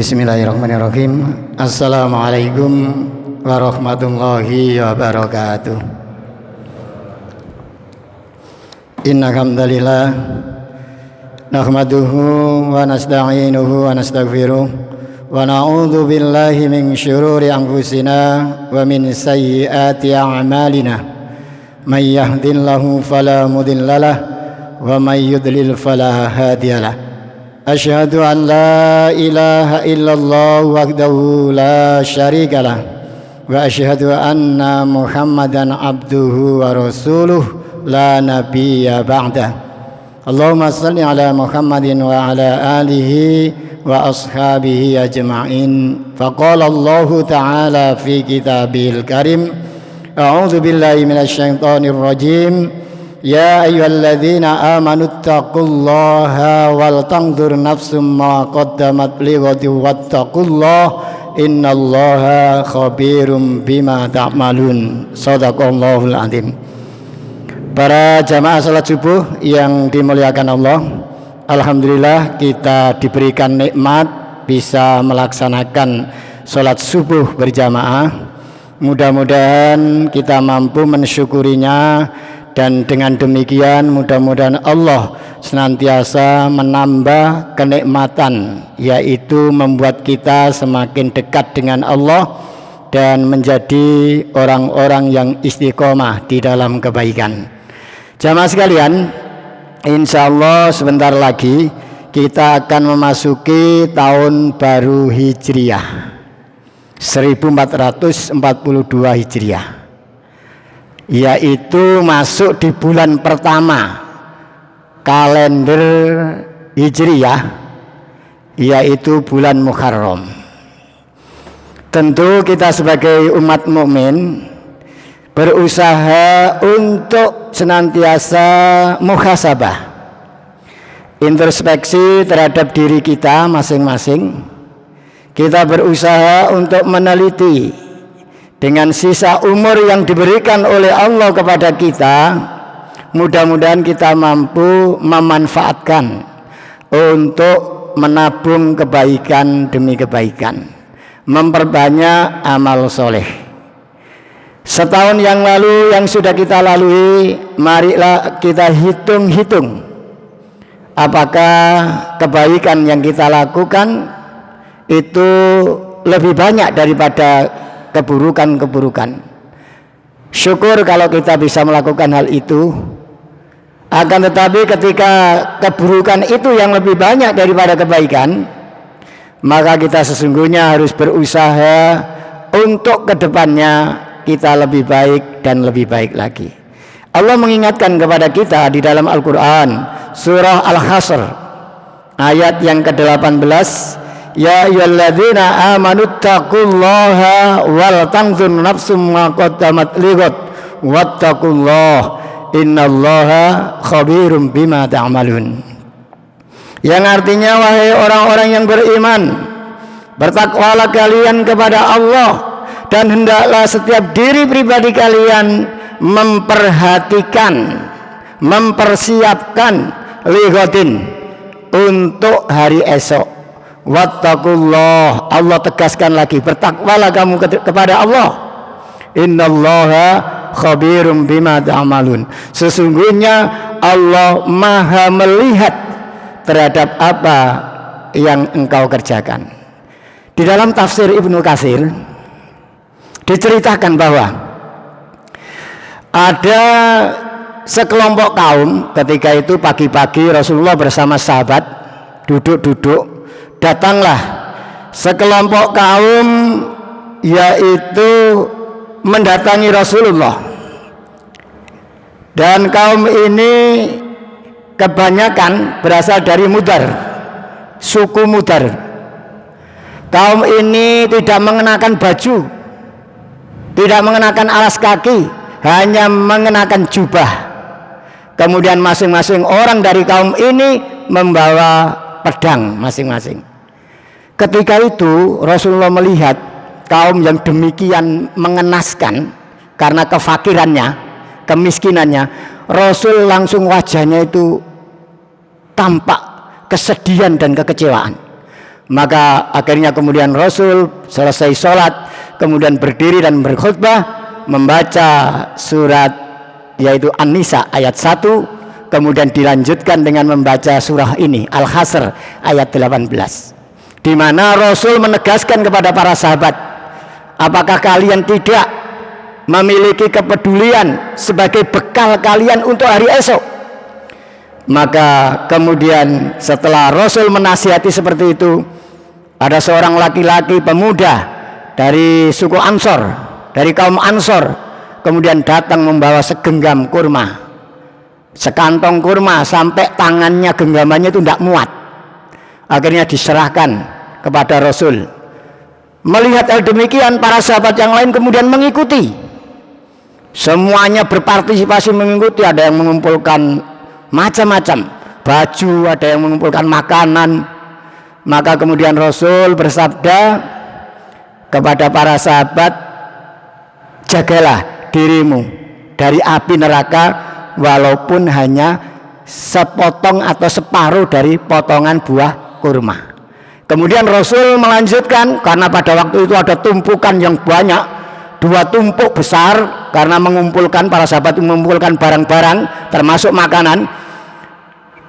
Bismillahirrahmanirrahim. Assalamualaikum warahmatullahi wabarakatuh. Innal hamdalillah nahmaduhu wa nasta'inuhu wa nastaghfiruh wa na'udzu billahi min syururi anfusina wa min sayyiati a'malina. May yahdihillahu fala mudhillalah wa may yudlil fala hadiyalah. Asyhadu an la ilaha illallah wahdahu la syarikalah wa asyhadu anna Muhammadan abduhu wa rasuluh la nabiyya ba'dah. Allahumma shalli ala Muhammadin wa ala alihi wa ashabihi ajma'in. Faqala Allahu ta'ala fi kitabihil karim, a'udzu billahi minasyaitonir rajim. Ya ayyuhalladzina amanu taqullaha wal tanzur nafsum ma qaddamat lighadin wattaqullaha innallaha khabirum bima ta'malun. Shadaqallahul azim. Para jamaah salat subuh yang dimuliakan Allah, alhamdulillah kita diberikan nikmat bisa melaksanakan salat subuh berjamaah. Mudah-mudahan kita mampu mensyukurinya, dan dengan demikian mudah-mudahan Allah senantiasa menambah kenikmatan, yaitu membuat kita semakin dekat dengan Allah dan menjadi orang-orang yang istiqomah di dalam kebaikan. Jamaah sekalian, insya Allah sebentar lagi kita akan memasuki tahun baru Hijriah 1442 Hijriah, yaitu masuk di bulan pertama kalender Hijriyah, yaitu bulan Muharram. Tentu kita sebagai umat mukmin berusaha untuk senantiasa muhasabah, introspeksi terhadap diri kita masing-masing. Kita berusaha untuk meneliti dengan sisa umur yang diberikan oleh Allah kepada kita. Mudah-mudahan kita mampu memanfaatkan untuk menabung kebaikan demi kebaikan, memperbanyak amal soleh. Setahun yang lalu yang sudah kita lalui, marilah kita hitung-hitung apakah kebaikan yang kita lakukan itu lebih banyak daripada keburukan-keburukan. Syukur kalau kita bisa melakukan hal itu. Akan tetapi ketika keburukan itu yang lebih banyak daripada kebaikan, maka kita sesungguhnya harus berusaha untuk kedepannya kita lebih baik dan lebih baik lagi. Allah mengingatkan kepada kita di dalam Al-Quran surah Al-Hasr ayat yang ke-18, ya ayyuhalladzina amanu taqullaha wal tanzur nafsum ma qaddamat lighad wattaqullaha innallaha khabirum bima ta'malun. Yang artinya, wahai orang-orang yang beriman, bertakwalah kalian kepada Allah, dan hendaklah setiap diri pribadi kalian memperhatikan, mempersiapkan lighadin, untuk hari esok. Wattaqullah, Allah tegaskan lagi, bertakwalah kamu kepada Allah. Innallaha khabirum bima ta'malun. Sesungguhnya Allah maha melihat terhadap apa yang engkau kerjakan. Di dalam tafsir Ibnu Katsir diceritakan bahwa ada sekelompok kaum, ketika itu pagi-pagi Rasulullah bersama sahabat duduk-duduk. Datanglah sekelompok kaum, yaitu mendatangi Rasulullah, dan kaum ini kebanyakan berasal dari Mudar, suku Mudar. Kaum ini tidak mengenakan baju, tidak mengenakan alas kaki, hanya mengenakan jubah. Kemudian masing-masing orang dari kaum ini membawa pedang masing-masing. Ketika itu Rasulullah melihat kaum yang demikian mengenaskan karena kefakirannya, kemiskinannya. Rasul langsung wajahnya itu tampak kesedihan dan kekecewaan. Maka akhirnya kemudian Rasul selesai sholat, kemudian berdiri dan berkhutbah, membaca surat yaitu An-Nisa ayat 1, kemudian dilanjutkan dengan membaca surah ini Al-Hasr ayat 18, di mana Rasul menegaskan kepada para sahabat, apakah kalian tidak memiliki kepedulian sebagai bekal kalian untuk hari esok? Maka kemudian setelah Rasul menasihati seperti itu, ada seorang laki-laki pemuda dari suku Ansor, dari kaum Ansor, kemudian datang membawa segenggam kurma, sekantong kurma, sampai tangannya genggamannya itu tidak muat. Akhirnya diserahkan kepada Rasul. Melihat hal demikian, para sahabat yang lain kemudian mengikuti. Semuanya berpartisipasi mengikuti. Ada yang mengumpulkan macam-macam baju, ada yang mengumpulkan makanan. Maka kemudian Rasul bersabda kepada para sahabat, jagalah dirimu dari api neraka walaupun hanya sepotong atau separuh dari potongan buah kurma. Kemudian Rasul melanjutkan, karena pada waktu itu ada tumpukan yang banyak, 2 tumpuk besar, karena mengumpulkan, para sahabat mengumpulkan barang-barang termasuk makanan.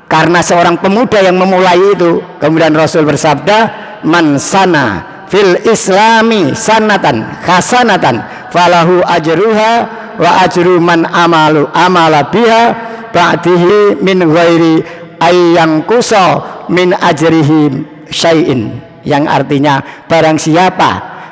Karena seorang pemuda yang memulai itu, kemudian Rasul bersabda, man sana fil islami sanatan hasanatan falahu ajruha wa ajru man amala biha ba'dihi min ghairi ayyang kuso min ajrihi syai'in, yang artinya barang siapa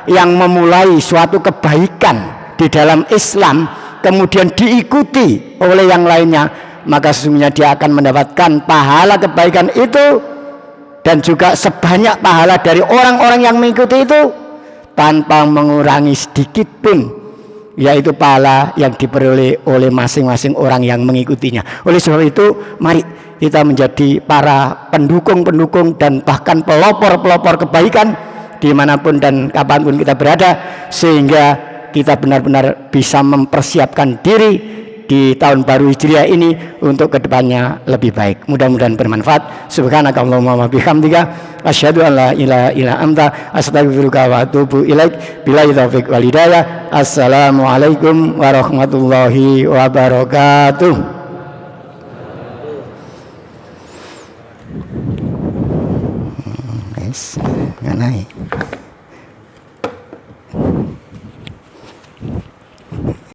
yang memulai suatu kebaikan di dalam Islam kemudian diikuti oleh yang lainnya, maka sesungguhnya dia akan mendapatkan pahala kebaikan itu dan juga sebanyak pahala dari orang-orang yang mengikuti itu tanpa mengurangi sedikit pun, yaitu pahala yang diperoleh oleh masing-masing orang yang mengikutinya. Oleh sebab itu, mari kita menjadi para pendukung-pendukung dan bahkan pelopor-pelopor kebaikan dimanapun dan kapanpun kita berada, sehingga kita benar-benar bisa mempersiapkan diri di tahun baru Hijriah ini untuk kedepannya lebih baik. Mudah-mudahan bermanfaat. Subhanakallahumma wa bihamdika asyhadu an la ilaha illa anta astaghfiruka wa atubu ilaik. Billahi taufiq wal hidayah. Assalamualaikum warahmatullahi wabarakatuh. Guys, nggak naik.